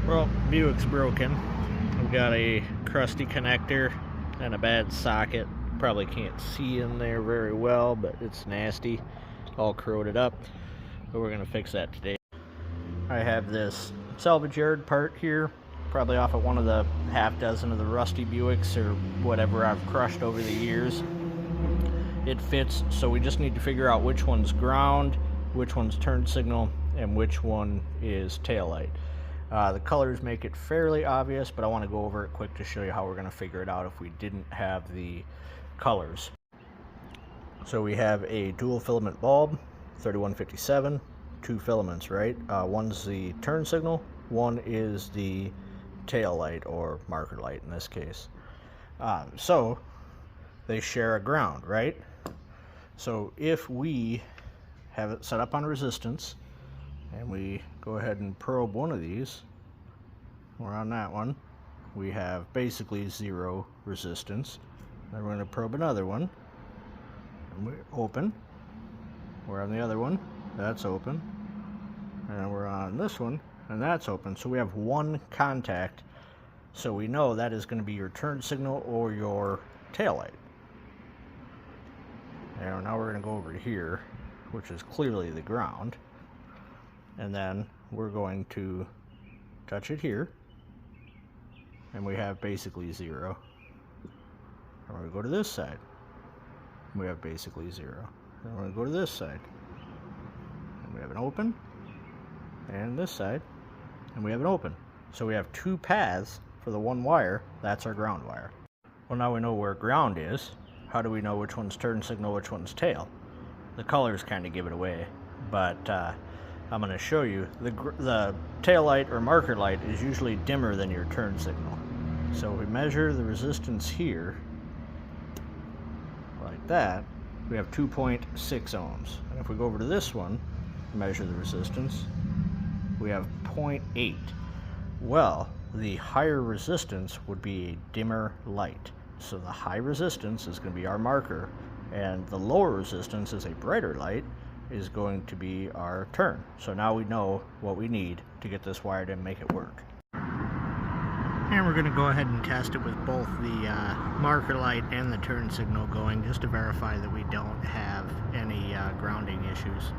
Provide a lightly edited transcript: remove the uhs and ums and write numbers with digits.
Well, Buick's broken. We've got a crusty connector and a bad socket. Probably can't see in there very well, but it's nasty, all corroded up. But we're gonna fix that today. I have this salvage yard part here, probably off of one of the half dozen of the rusty Buicks or whatever I've crushed over the years. It fits, so we just need to figure out which one's ground, which one's turn signal, and which one is taillight. The colors make it fairly obvious, but I want to go over it quick to show you how we're going to figure it out if we didn't have the colors. So we have a dual filament bulb, 3157, two filaments, right? One's the turn signal, one is the tail light or marker light in this case. So they share a ground, right? So if we have it set up on resistance and we go ahead and probe one of these, we're on that one, we have basically zero resistance. Then we're going to probe another one, and we open. We're on the other one, that's open, and we're on this one, and that's open. So we have one contact, so we know that is going to be your turn signal or your tail light. And now we're going to go over here, which is clearly the ground, and then we're going to touch it here, and we have basically zero. And we're going to go to this side, and we have basically zero. And we're going to go to this side, and we have an open, and this side, and we have an open. So we have two paths for the one wire. That's our ground wire. Well, now we know where ground is. How do we know which one's turn signal, which one's tail? The colors kind of give it away, but I'm going to show you. The tail light or marker light is usually dimmer than your turn signal. So we measure the resistance here, like that. We have 2.6 ohms. And if we go over to this one, measure the resistance, we have 0.8. Well, the higher resistance would be a dimmer light. So the high resistance is going to be our marker, and the lower resistance is a brighter light, is going to be our turn. So now we know what we need to get this wired in and make it work. And we're going to go ahead and test it with both the marker light and the turn signal going, just to verify that we don't have any grounding issues.